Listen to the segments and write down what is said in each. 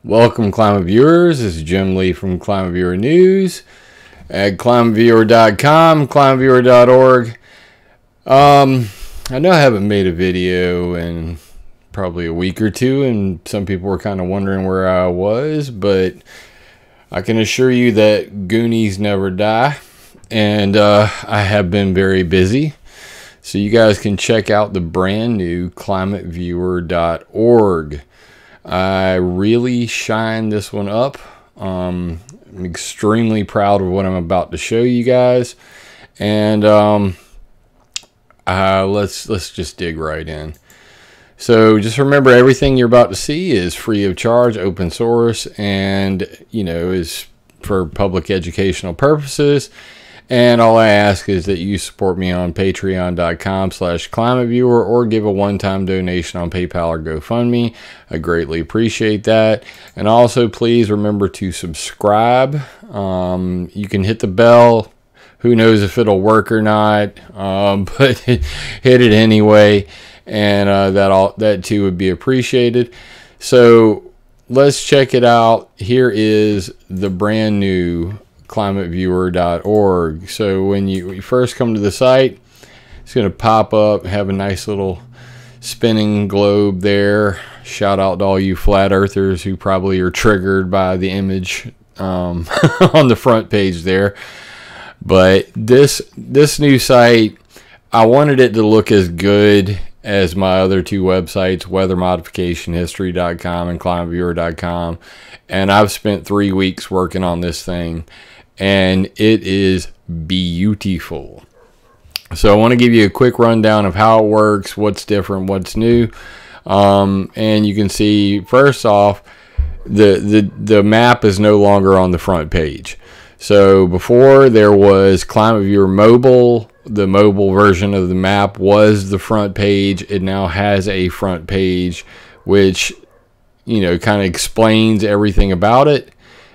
Welcome, Climate Viewers. This is Jim Lee from ClimateViewer News at ClimateViewer.com, ClimateViewer.org. I know I haven't made a video in probably a week or two, and some people were kind of wondering where I was, but I can assure you that Goonies never die, and I have been very busy. So you guys can check out the brand new ClimateViewer.org. I really shined this one up. I'm extremely proud of what I'm about to show you guys, and let's just dig right in. So just remember, everything you're about to see is free of charge, open source, and is for public educational purposes. And all I ask is that you support me on patreon.com/climateviewer or give a one-time donation on PayPal or GoFundMe. I greatly appreciate that. And also, please remember to subscribe. You can hit the bell. Who knows if it'll work or not, but hit it anyway, and that too would be appreciated. So let's check it out. Here is the brand new ClimateViewer.org. So when you first come to the site, it's going to pop up, have a nice little spinning globe there. Shout out to all you flat earthers who probably are triggered by the image on the front page there. But this new site, I wanted it to look as good as my other two websites, weathermodificationhistory.com and climateviewer.com. And I've spent 3 weeks working on this thing, and it is beautiful. So I want to give you a quick rundown of how it works, what's different, what's new. And you can see, first off, the map is no longer on the front page. So before, there was ClimateViewer Mobile. The mobile version of the map was the front page. It now has a front page, which kind of explains everything about it.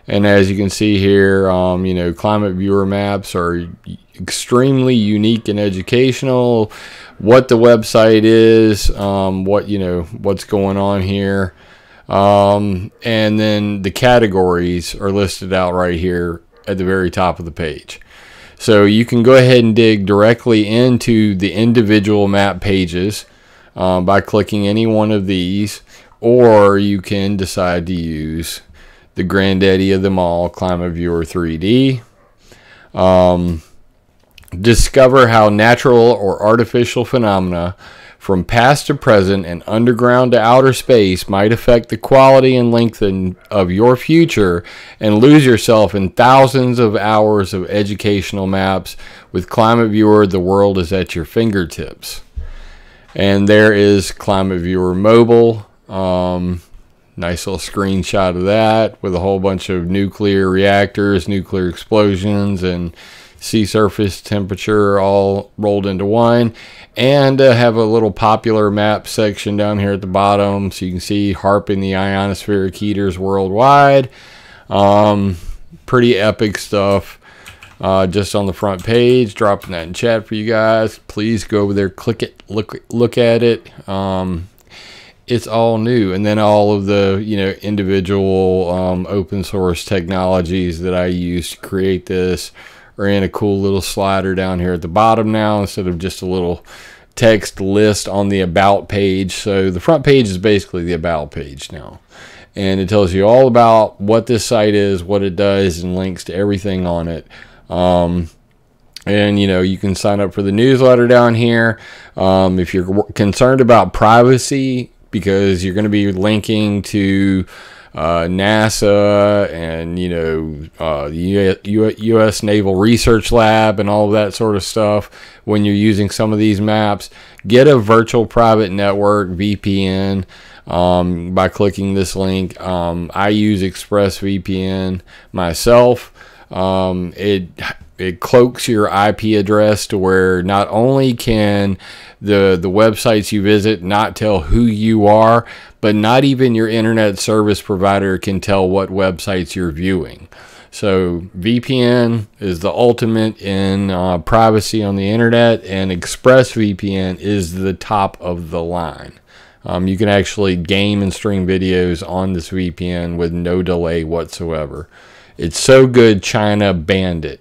And as you can see here, ClimateViewer maps are extremely unique and educational. What the website is, what's going on here, and then the categories are listed out right here at the very top of the page. So you can go ahead and dig directly into the individual map pages by clicking any one of these, or you can decide to use the granddaddy of them all, ClimateViewer 3D. Discover how natural or artificial phenomena from past to present and underground to outer space might affect the quality and length of your future, and lose yourself in thousands of hours of educational maps. With ClimateViewer, the world is at your fingertips. And there is ClimateViewer Mobile. Nice little screenshot of that with a whole bunch of nuclear reactors, nuclear explosions, and sea surface temperature all rolled into one. And have a little popular map section down here at the bottom, so you can see harping the ionospheric heaters worldwide. Pretty epic stuff. Just on the front page, dropping that in chat for you guys. Please go over there, click it, look at it. It's all new. And then all of the individual open source technologies that I use to create this are in a cool little slider down here at the bottom now, instead of just a little text list on the about page. So the front page is basically the about page now, and it tells you all about what this site is, what it does, and links to everything on it. And you can sign up for the newsletter down here if you're concerned about privacy, because you're going to be linking to NASA and the U.S. Naval Research Lab and all of that sort of stuff when you're using some of these maps. Get a virtual private network, VPN, by clicking this link. I use ExpressVPN myself. It cloaks your IP address to where not only can the websites you visit not tell who you are, but not even your internet service provider can tell what websites you're viewing. So VPN is the ultimate in privacy on the internet, and ExpressVPN is the top of the line. You can actually game and stream videos on this VPN with no delay whatsoever. It's so good, China banned it.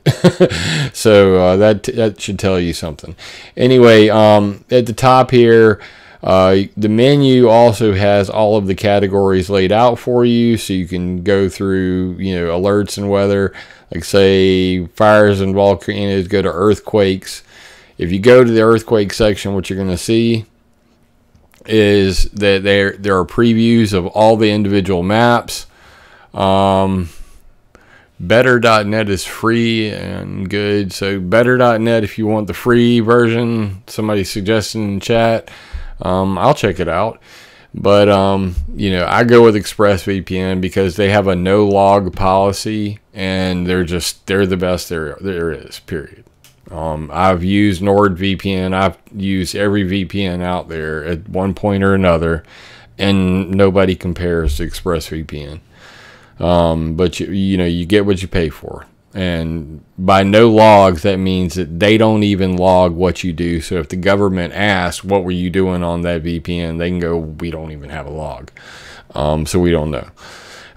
So that should tell you something. Anyway, at the top here, the menu also has all of the categories laid out for you, so you can go through, alerts and weather. Like say fires and volcanoes, go to earthquakes. If you go to the earthquake section, what you're going to see is that there are previews of all the individual maps. Better.net is free and good. So better.net, if you want the free version, somebody suggested in the chat, I'll check it out. But I go with ExpressVPN because they have a no log policy, and they're the best there is, period. I've used NordVPN. I've used every VPN out there at one point or another, and nobody compares to ExpressVPN. But you get what you pay for. And by no logs, that means that they don't even log what you do. So if the government asks, what were you doing on that VPN? They can go, we don't even have a log. So we don't know.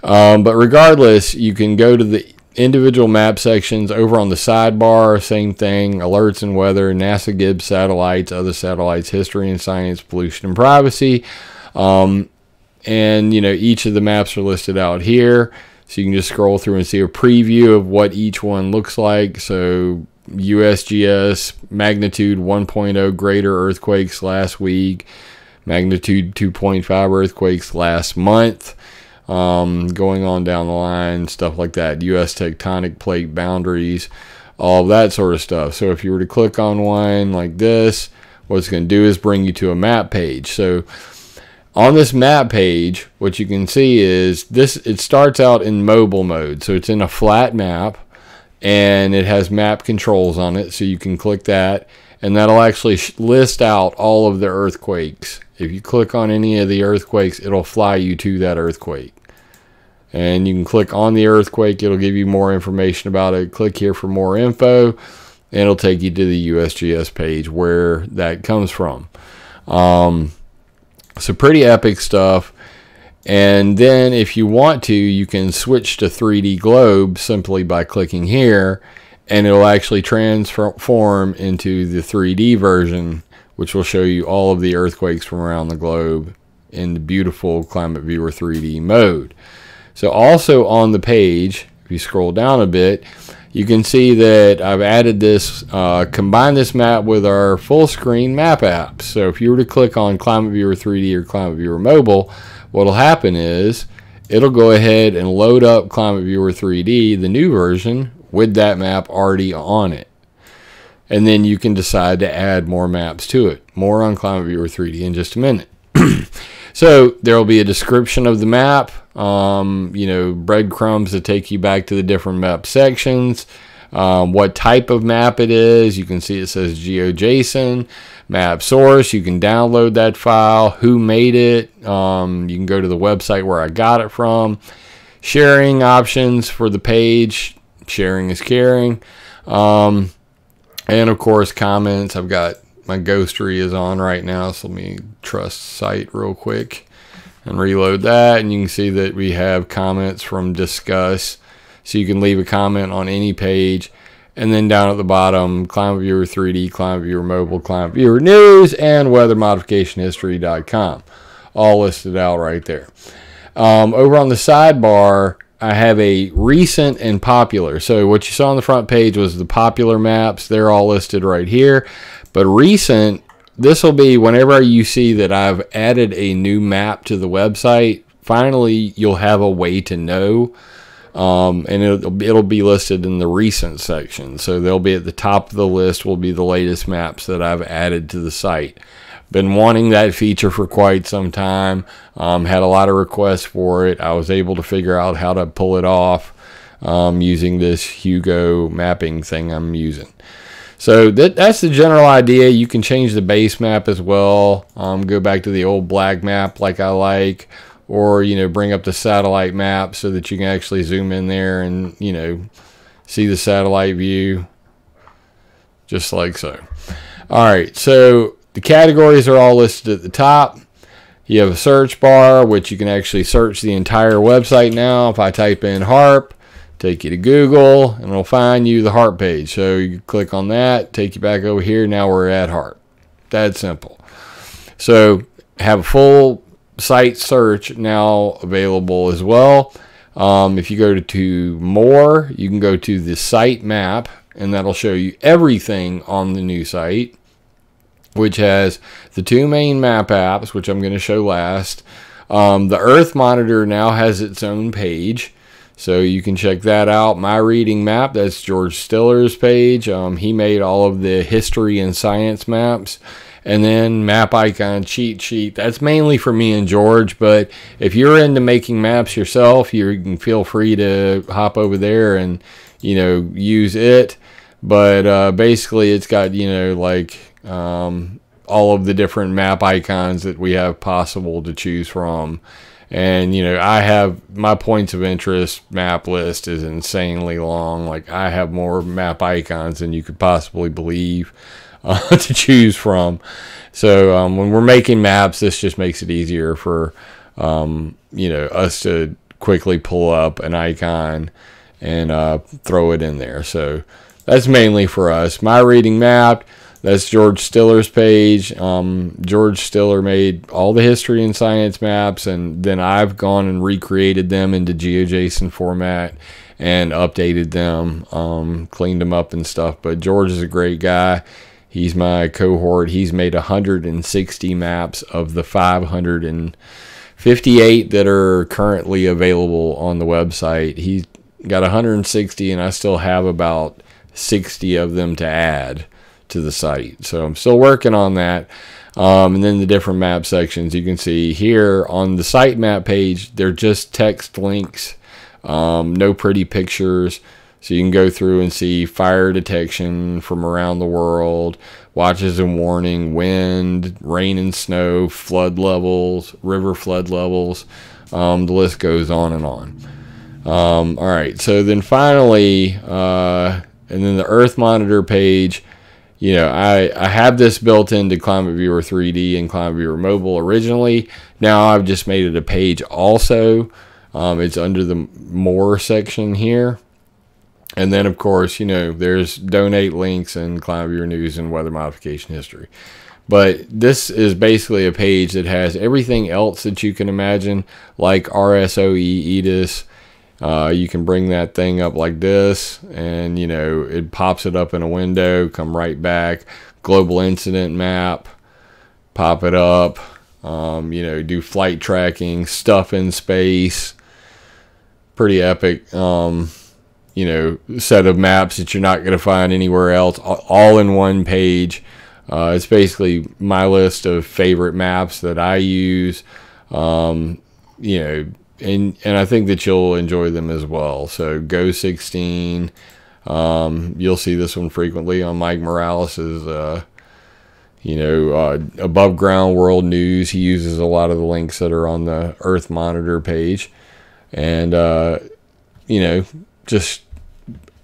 But regardless, you can go to the individual map sections over on the sidebar. Same thing, alerts and weather, NASA gives satellites, other satellites, history and science, pollution and privacy. And each of the maps are listed out here, so you can just scroll through and see a preview of what each one looks like. So USGS magnitude 1.0 greater earthquakes last week, magnitude 2.5 earthquakes last month, going on down the line, stuff like that. US tectonic plate boundaries, all of that sort of stuff. So if you were to click on one like this, what it's going to do is bring you to a map page. So on this map page, what you can see is it starts out in mobile mode. So it's in a flat map, and it has map controls on it. So you can click that, and that'll actually list out all of the earthquakes. If you click on any of the earthquakes, it'll fly you to that earthquake. And you can click on the earthquake. It'll give you more information about it. Click here for more info, and it'll take you to the USGS page where that comes from. So pretty epic stuff. And then if you want to, you can switch to 3D globe simply by clicking here, and it'll actually transform into the 3D version, which will show you all of the earthquakes from around the globe in the beautiful ClimateViewer 3D mode. So also on the page, if you scroll down a bit, you can see that I've added this, combined this map with our full screen map apps. So if you were to click on ClimateViewer 3D or ClimateViewer Mobile, what'll happen is it'll go ahead and load up ClimateViewer 3D, the new version, with that map already on it. And then you can decide to add more maps to it. More on ClimateViewer 3D in just a minute. So there will be a description of the map, breadcrumbs to take you back to the different map sections, what type of map it is. You can see it says GeoJSON, map source. You can download that file, who made it. You can go to the website where I got it from. Sharing options for the page. Sharing is caring. And of course, comments. I've got my ghostery is on right now, so let me trust site real quick and reload that, and you can see that we have comments from discuss, so you can leave a comment on any page. And then down at the bottom, ClimateViewer 3D, ClimateViewer Mobile, ClimateViewer News, and weathermodificationhistory.com, all listed out right there. Over on the sidebar, I have a recent and popular. So what you saw on the front page was the popular maps. They're all listed right here. But recent, this will be whenever you see that I've added a new map to the website, finally you'll have a way to know. And it'll be listed in the recent section. So they'll be at the top of the list, will be the latest maps that I've added to the site. Been wanting that feature for quite some time. Had a lot of requests for it. I was able to figure out how to pull it off using this Hugo mapping thing I'm using. So that's the general idea. You can change the base map as well. Go back to the old black map like I like, or bring up the satellite map so that you can actually zoom in there and see the satellite view, just like so. All right, so the categories are all listed at the top. You have a search bar, which you can actually search the entire website now. If I type in HARP, take you to Google, and it'll find you the HARP page. So you click on that, take you back over here. Now we're at HARP. That's simple. So have a full site search now available as well. If you go to more, you can go to the site map, and that'll show you everything on the new site, which has the 2 main map apps, which I'm going to show last. The Earth Monitor now has its own page, so you can check that out. My Reading Map, that's George Stiller's page. He made all of the history and science maps. And then Map Icon Cheat Sheet, that's mainly for me and George, but if you're into making maps yourself, you can feel free to hop over there and, you know, use it. But basically it's got, you know, like all of the different map icons that we have possible to choose from. And, you know, I have my points of interest map list is insanely long. Like, I have more map icons than you could possibly believe to choose from. So when we're making maps, this just makes it easier for, you know, us to quickly pull up an icon and throw it in there. So that's mainly for us. My Reading Map, that's George Stiller's page. George Stiller made all the history and science maps, and then I've gone and recreated them into GeoJSON format and updated them, cleaned them up and stuff. But George is a great guy. He's my cohort. He's made 160 maps of the 558 that are currently available on the website. He's got 160, and I still have about 60 of them to add to the site. So I'm still working on that. And then the different map sections, you can see here on the site map page, they're just text links, no pretty pictures. So you can go through and see fire detection from around the world, watches and warning, wind, rain and snow, flood levels, river flood levels. The list goes on and on. All right, so then finally, and then the Earth Monitor page, you know, I have this built into ClimateViewer 3D and ClimateViewer Mobile originally. Now I've just made it a page also. It's under the More section here. And then, of course, you know, there's donate links and ClimateViewer News and weather modification history. But this is basically a page that has everything else that you can imagine, like RSOE EDIS. You can bring that thing up like this, and, you know, it pops it up in a window, come right back. Global incident map, pop it up. You know, do flight tracking, stuff in space. Pretty epic. You know, set of maps that you're not going to find anywhere else, all in one page. It's basically my list of favorite maps that I use, you know, and I think that you'll enjoy them as well. So Go 16, you'll see this one frequently on Mike Morales's, you know, above ground world news. He uses a lot of the links that are on the Earth Monitor page, and you know, just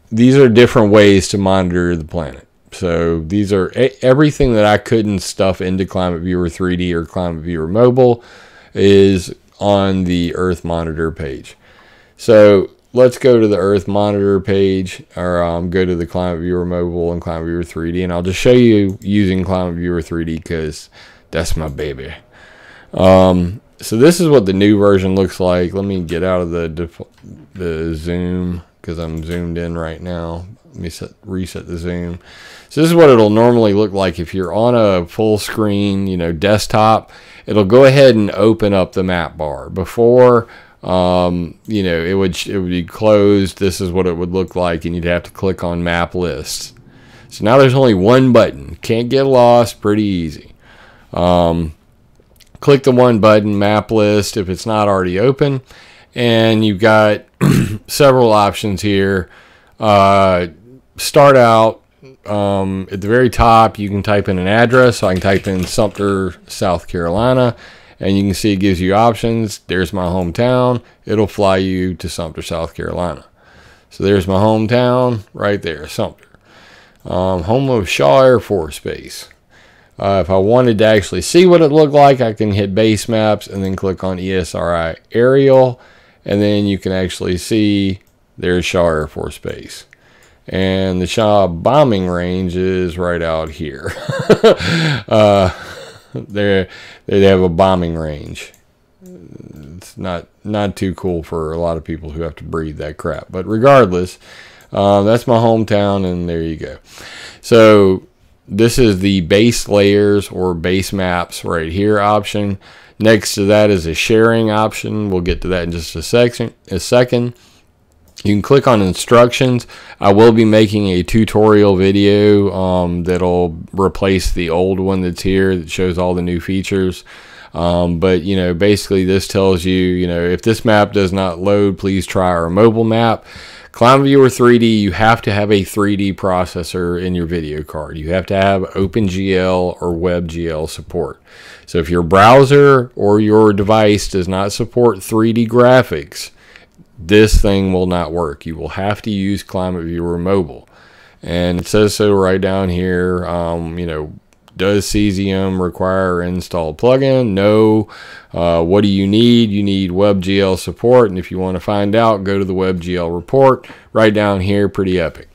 these are different ways to monitor the planet. So these are everything that I couldn't stuff into ClimateViewer 3D or ClimateViewer Mobile is on the Earth Monitor page. So let's go to the Earth Monitor page, or go to the ClimateViewer Mobile and ClimateViewer 3D, and I'll just show you using ClimateViewer 3D because that's my baby. So this is what the new version looks like. Let me get out of the zoom because I'm zoomed in right now. Let me reset the zoom. So this is what it'll normally look like if you're on a full screen, you know, desktop. It'll go ahead and open up the map bar. Before, you know, it would be closed. This is what it would look like, and you'd have to click on map lists. So now there's only one button. Can't get lost. Pretty easy. Click the one button, map list, if it's not already open, and you've got several options here. Start out at the very top. You can type in an address. So I can type in Sumter, South Carolina, and you can see it gives you options. There's my hometown. It'll fly you to Sumter, South Carolina. So there's my hometown right there, Sumter, home of Shaw Air Force Base. If I wanted to actually see what it looked like, I can hit base maps and then click on ESRI aerial, and then you can actually see there's Shaw Air Force Base. And the Shaw bombing range is right out here. They have a bombing range. It's not too cool for a lot of people who have to breathe that crap. But regardless, that's my hometown, and there you go. So this is the base layers or base maps right here option. Next to that is a sharing option. We'll get to that in just a second. You can click on instructions. I will be making a tutorial video that'll replace the old one that's here that shows all the new features. But you know, basically this tells you, you know, if this map does not load, please try our mobile map. ClimateViewer 3D, you have to have a 3D processor in your video card. You have to have OpenGL or WebGL support. So if your browser or your device does not support 3D graphics, this thing will not work. You will have to use ClimateViewer Mobile. And it says so right down here. You know, does Cesium require installed plugin? No. What do you need? You need WebGL support. And if you want to find out, go to the WebGL report right down here. Pretty epic.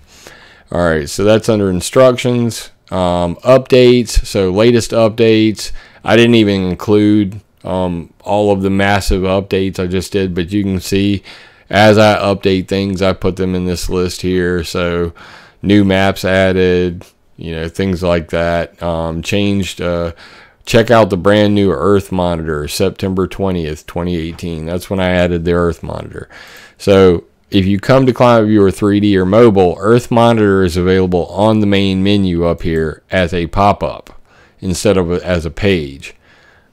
All right, so that's under instructions. Updates. So latest updates. I didn't even include all of the massive updates I just did, but you can see as I update things, I put them in this list here. So new maps added, you know, things like that. Changed. Check out the brand new Earth monitor, September 20th, 2018. That's when I added the Earth monitor. So if you come to ClimateViewer 3D or mobile, Earth monitor is available on the main menu up here as a pop-up instead of as a page.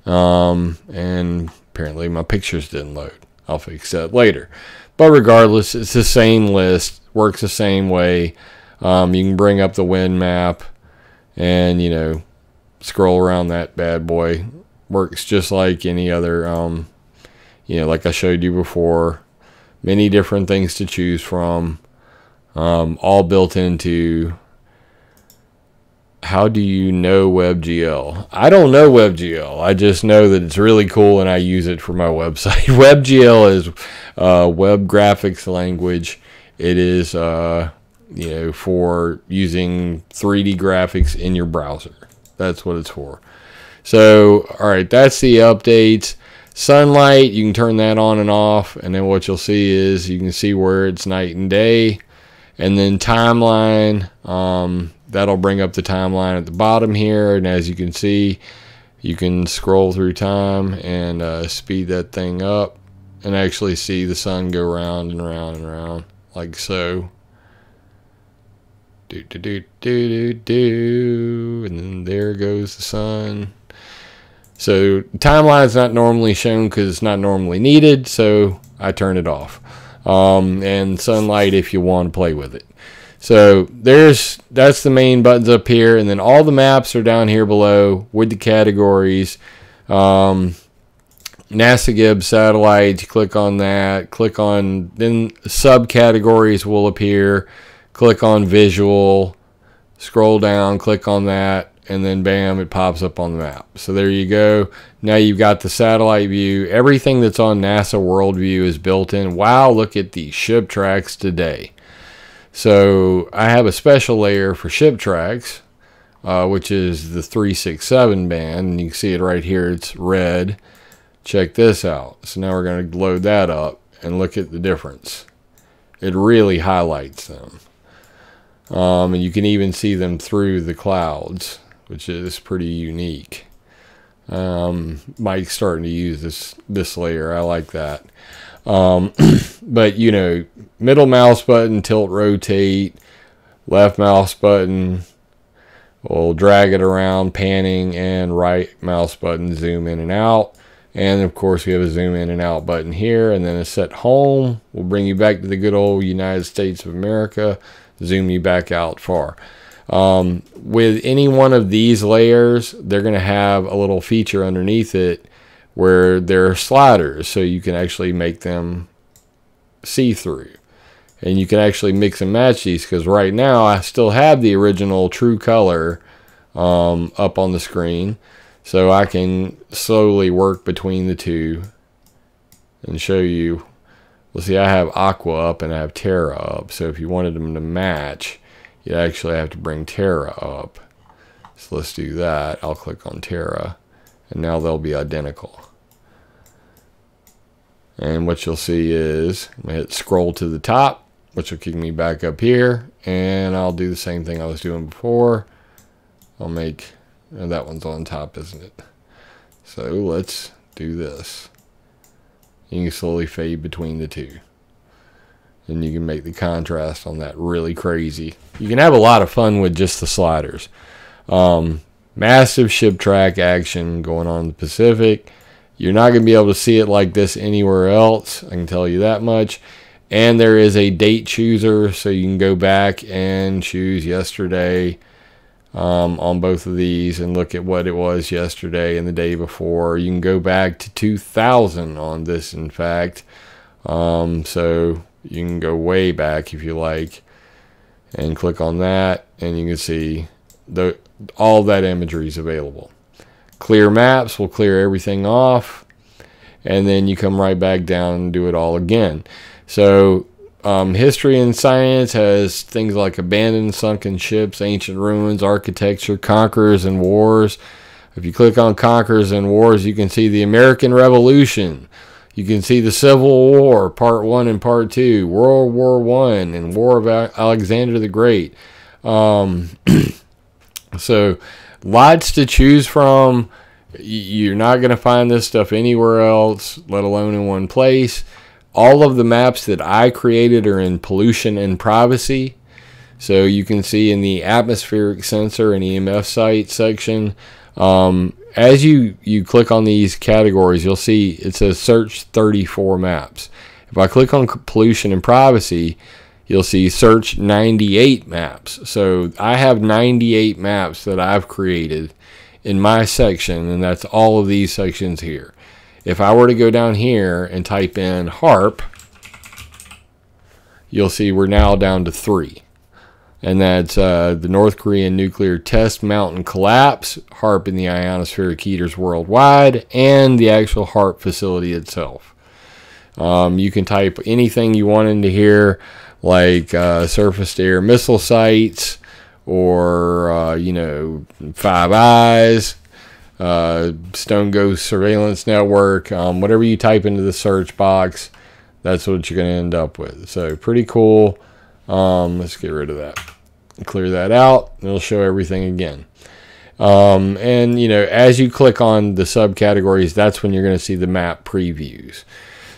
And apparently my pictures didn't load. I'll fix that later. But regardless, it's the same list, works the same way. You can bring up the wind map and, you know, scroll around that bad boy. Works just like any other, you know, like I showed you before. Many different things to choose from, all built into. How do you know WebGL? I don't know WebGL. I just know that it's really cool and I use it for my website. WebGL is web graphics language. It is, you know, for using 3D graphics in your browser. That's what it's for. So, all right, that's the updates. Sunlight, you can turn that on and off, and then what you'll see is you can see where it's night and day. And then timeline, that'll bring up the timeline at the bottom here, and as you can see, you can scroll through time and speed that thing up and actually see the sun go round and round and round like so. Do do do do do do, and then there goes the sun. So timeline is not normally shown because it's not normally needed, so I turn it off. And sunlight if you want to play with it. So that's the main buttons up here, and then all the maps are down here below with the categories. NASA Gibbs satellites, you click on that, click on, then subcategories will appear. Click on visual, scroll down, click on that, and then bam, it pops up on the map. So there you go. Now you've got the satellite view. Everything that's on NASA Worldview is built in. Wow, look at these ship tracks today. So I have a special layer for ship tracks, which is the 367 band. And you can see it right here. It's red. Check this out. So now we're going to load that up and look at the difference. It really highlights them. And you can even see them through the clouds, which is pretty unique. Mike's starting to use this layer. I like that. But you know, middle mouse button, tilt, rotate, left mouse button, we'll drag it around, panning, and right mouse button, zoom in and out. And of course we have a zoom in and out button here, and then a set home will bring you back to the good old United States of America, zoom you back out far. With any one of these layers, they're going to have a little feature underneath it where there are sliders, so you can actually make them see-through. And you can actually mix and match these, because right now I still have the original true color up on the screen, so I can slowly work between the two and show you. Well, see, I have Aqua up and I have Terra up, so if you wanted them to match, you actually have to bring Terra up. So let's do that. I'll click on Terra, and now they'll be identical. And what you'll see is, I'm going to hit scroll to the top, which will kick me back up here, and I'll do the same thing I was doing before. I'll make, that one's on top, isn't it? So let's do this. You can slowly fade between the two. And you can make the contrast on that really crazy. You can have a lot of fun with just the sliders. Massive ship track action going on in the Pacific. You're not going to be able to see it like this anywhere else, I can tell you that much. And there is a date chooser, so you can go back and choose yesterday on both of these and look at what it was yesterday and the day before. You can go back to 2000 on this, in fact. So you can go way back if you like and click on that, and you can see all that imagery is available. Clear maps will clear everything off, and then you come right back down and do it all again. So history and science has things like abandoned sunken ships, ancient ruins, architecture, conquerors and wars. If you click on conquerors and wars, you can see the American Revolution. You can see the Civil War, Part 1 and Part 2, World War I, and War of Alexander the Great. So lots to choose from. You're not going to find this stuff anywhere else, let alone in one place. All of the maps that I created are in pollution and privacy. So you can see in the atmospheric sensor and EMF site section, as you click on these categories, you'll see it says search 34 maps. If I click on pollution and privacy, you'll see search 98 maps. So I have 98 maps that I've created in my section, and that's all of these sections here. If I were to go down here and type in HARP, you'll see we're now down to 3. And that's the North Korean nuclear test mountain collapse, HARP in the ionospheric heaters worldwide, and the actual HARP facility itself. You can type anything you want into here, like surface-to-air missile sites, or Five Eyes, Stone Ghost Surveillance Network. Whatever you type into the search box, that's what you're going to end up with. So pretty cool. Let's get rid of that. Clear that out. It'll show everything again. And as you click on the subcategories, that's when you're going to see the map previews.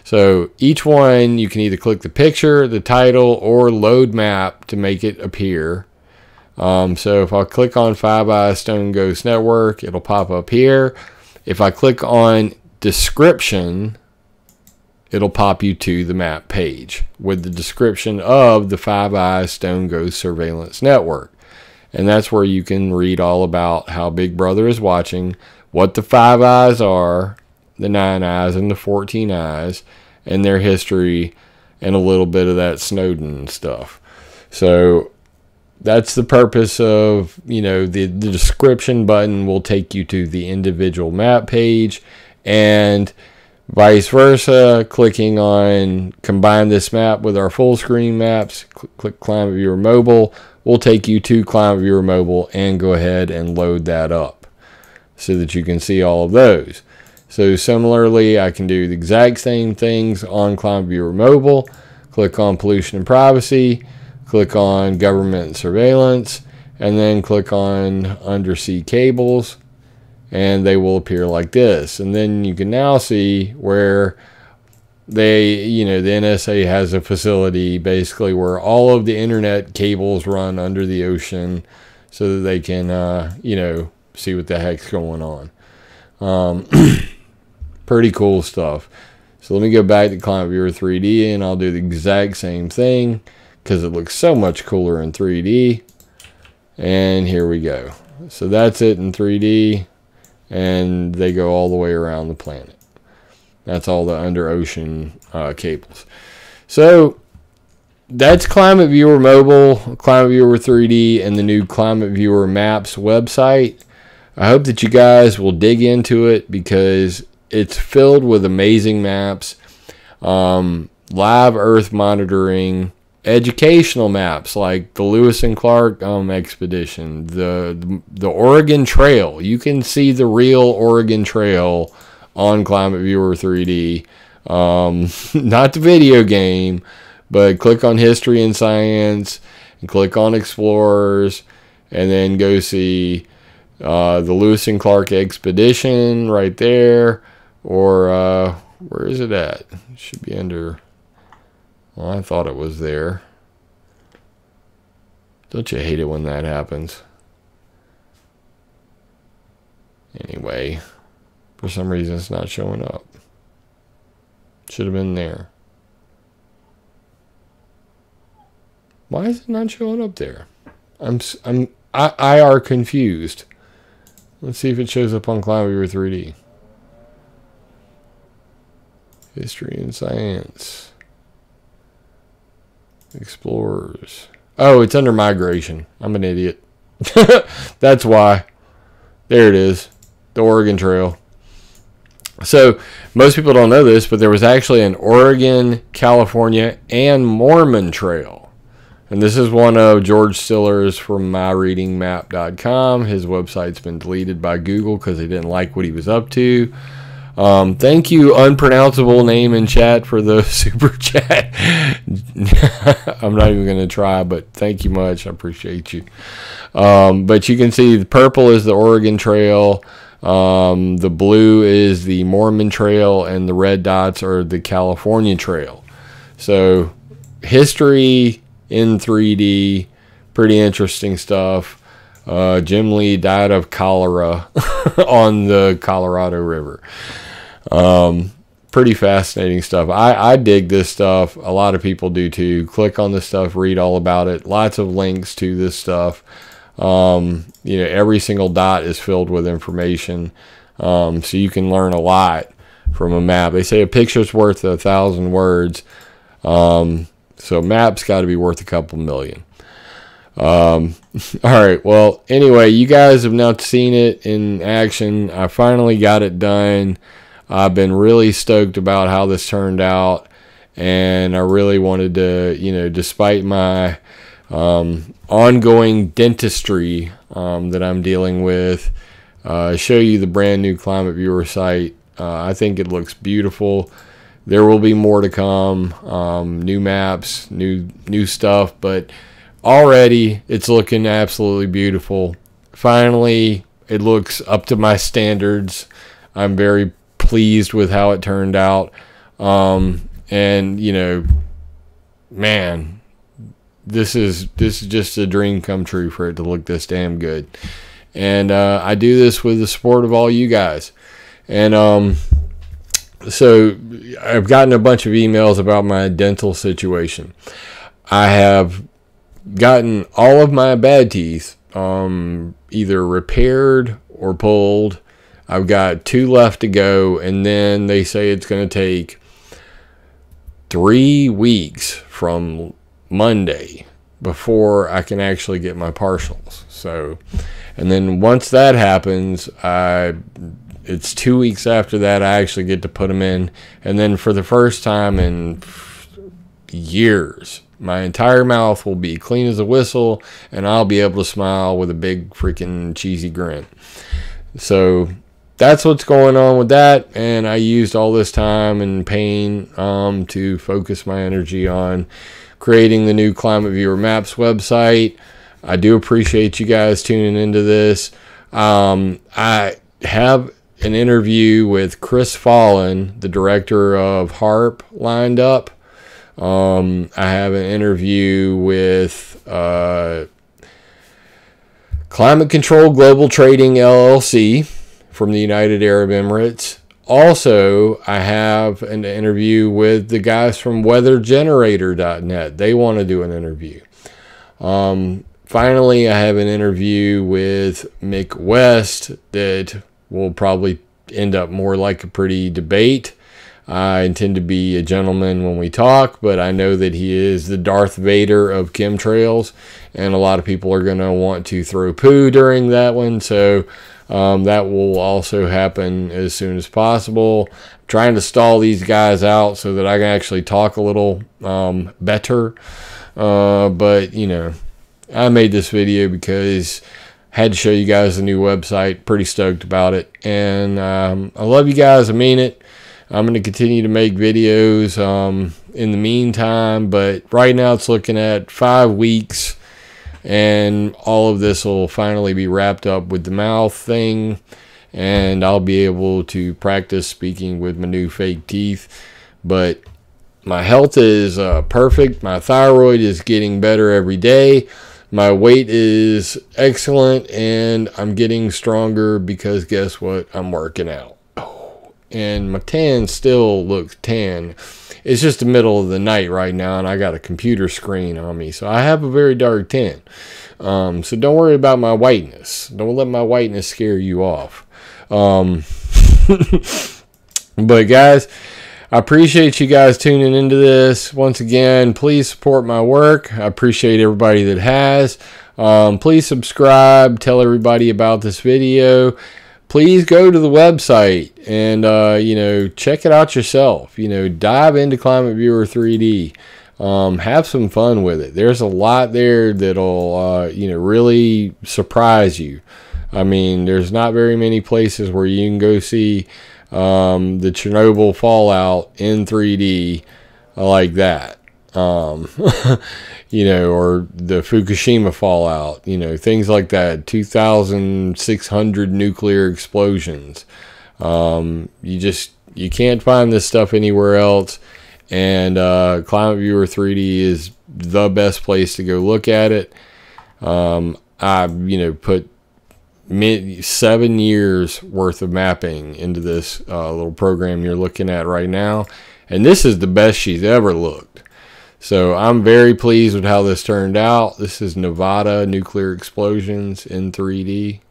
So each one, you can either click the picture, the title, or load map to make it appear. So if I click on Five Eyes Stone Ghost Network, it'll pop up here. If I click on description, it'll pop you to the map page with the description of the Five Eyes Stone Ghost Surveillance Network. And that's where you can read all about how Big Brother is watching, what the Five Eyes are, the 9 Eyes and the 14 Eyes, and their history, and a little bit of that Snowden stuff. So that's the purpose of, the description button will take you to the individual map page, and vice versa. Clicking on combine this map with our full screen maps, click ClimateViewer Mobile, will take you to ClimateViewer Mobile and go ahead and load that up so that you can see all of those. So similarly, I can do the exact same things on ClimateViewer Mobile. Click on pollution and privacy, click on government and surveillance, and then click on undersea cables, and they will appear like this. And then you can now see where they, the NSA has a facility basically where all of the internet cables run under the ocean so that they can, see what the heck's going on. Pretty cool stuff. So let me go back to ClimateViewer 3D, and I'll do the exact same thing because it looks so much cooler in 3D. And here we go. So that's it in 3D, and they go all the way around the planet. That's all the under ocean cables. So that's ClimateViewer Mobile, ClimateViewer 3D, and the new ClimateViewer Maps website. I hope that you guys will dig into it because it's filled with amazing maps, live Earth monitoring, educational maps like the Lewis and Clark expedition, the Oregon Trail. You can see the real Oregon Trail on ClimateViewer 3D. Not the video game, but click on History and Science and click on Explorers and then go see the Lewis and Clark expedition right there. Or where is it at? It should be under... Well, I thought it was there. Don't you hate it when that happens? Anyway, for some reason it's not showing up. Should have been there. Why is it not showing up there? I are confused. Let's see if it shows up on ClimateViewer 3D. History and Science. Explorers. Oh, it's under Migration. I'm an idiot. That's why. There it is. The Oregon Trail. So, most people don't know this, but there was actually an Oregon, California, and Mormon Trail. And this is one of George Stiller's from myreadingmap.com. His website's been deleted by Google because they didn't like what he was up to. Thank you, unpronounceable name in chat, for the super chat. I'm not even going to try, but thank you much. I appreciate you. But you can see the purple is the Oregon Trail. The blue is the Mormon Trail, and the red dots are the California Trail. So, history in 3D, pretty interesting stuff. Jim Lee died of cholera on the Colorado River. Pretty fascinating stuff. I dig this stuff. A lot of people do too. Click on this stuff, read all about it. Lots of links to this stuff. You know, every single dot is filled with information. So you can learn a lot from a map. They say a picture's worth 1,000 words. So maps got to be worth a couple million. All right. Well, anyway, you guys have now seen it in action. I finally got it done. I've been really stoked about how this turned out, and I really wanted to, you know, despite my ongoing dentistry that I'm dealing with, show you the brand new ClimateViewer site. I think it looks beautiful. There will be more to come, new maps, new stuff, but already it's looking absolutely beautiful. Finally, it looks up to my standards. I'm very pleased with how it turned out. And you know, man, this is just a dream come true for it to look this damn good. And I do this with the support of all you guys. And so I've gotten a bunch of emails about my dental situation. I have gotten all of my bad teeth either repaired or pulled. I've got 2 left to go, and then they say it's going to take 3 weeks from Monday before I can actually get my partials. So, and then once that happens, it's 2 weeks after that I actually get to put them in, and then for the first time in years, my entire mouth will be clean as a whistle, and I'll be able to smile with a big freaking cheesy grin. So that's what's going on with that, and I used all this time and pain to focus my energy on creating the new ClimateViewer Maps website. I do appreciate you guys tuning into this. I have an interview with Chris Fallon, the director of HARP, lined up. I have an interview with Climate Control Global Trading LLC from the United Arab Emirates. Also, I have an interview with the guys from weathergenerator.net. They want to do an interview. Finally, I have an interview with Mick West that will probably end up more like a pretty debate. I intend to be a gentleman when we talk, but I know that he is the Darth Vader of chemtrails, and a lot of people are going to want to throw poo during that one, so that will also happen as soon as possible. I'm trying to stall these guys out so that I can actually talk a little better, but you know, I made this video because I had to show you guys the new website. Pretty stoked about it, and I love you guys. I mean it. I'm going to continue to make videos in the meantime, but right now it's looking at 5 weeks, and all of this will finally be wrapped up with the mouth thing, and I'll be able to practice speaking with my new fake teeth. But my health is perfect. My thyroid is getting better every day. My weight is excellent, and I'm getting stronger because guess what? I'm working out. And my tan still looks tan. It's just the middle of the night right now, and I got a computer screen on me, so I have a very dark tan. So don't worry about my whiteness. Don't let my whiteness scare you off. But guys, I appreciate you guys tuning into this. Once again, please support my work. I appreciate everybody that has. Please subscribe. Tell everybody about this video. Please go to the website and, you know, check it out yourself. You know, dive into ClimateViewer 3D. Have some fun with it. There's a lot there that'll, you know, really surprise you. I mean, there's not very many places where you can go see the Chernobyl fallout in 3D like that. You know, or the Fukushima fallout, you know, things like that. 2,600 nuclear explosions. You can't find this stuff anywhere else, and ClimateViewer 3D is the best place to go look at it. I, you know, put 7 years worth of mapping into this little program you're looking at right now, and this is the best she's ever looked. So I'm very pleased with how this turned out. This is Nevada nuclear explosions in 3D.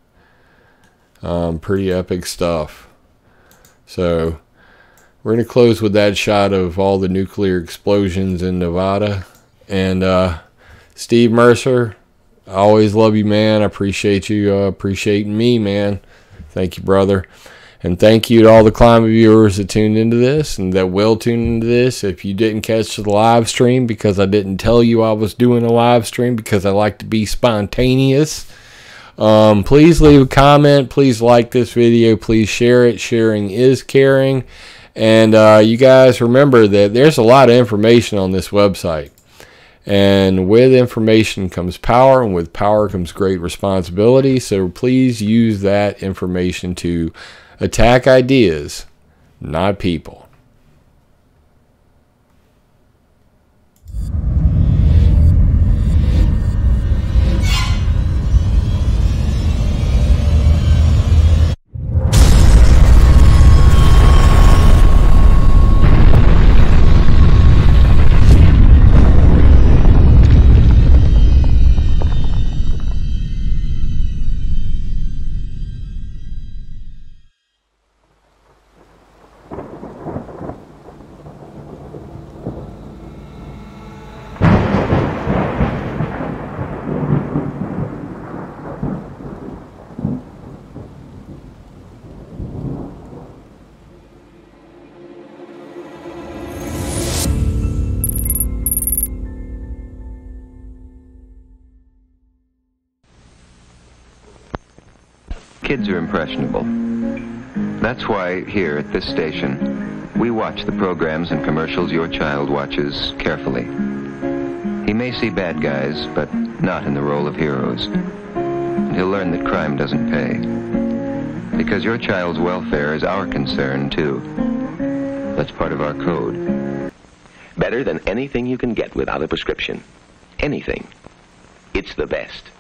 Pretty epic stuff. So we're going to close with that shot of all the nuclear explosions in Nevada. And Steve Mercer, I always love you, man. I appreciate you appreciating me, man. Thank you, brother. And thank you to all the Climate viewers that tuned into this and that will tune into this. If you didn't catch the live stream because I didn't tell you I was doing a live stream because I like to be spontaneous, please leave a comment. Please like this video. Please share it. Sharing is caring. And you guys remember that there's a lot of information on this website. And with information comes power, and with power comes great responsibility. So please use that information to attack ideas, not people. Kids are impressionable. That's why here at this station, we watch the programs and commercials your child watches carefully. He may see bad guys, but not in the role of heroes. And he'll learn that crime doesn't pay. Because your child's welfare is our concern, too. That's part of our code. Better than anything you can get without a prescription. Anything. It's the best.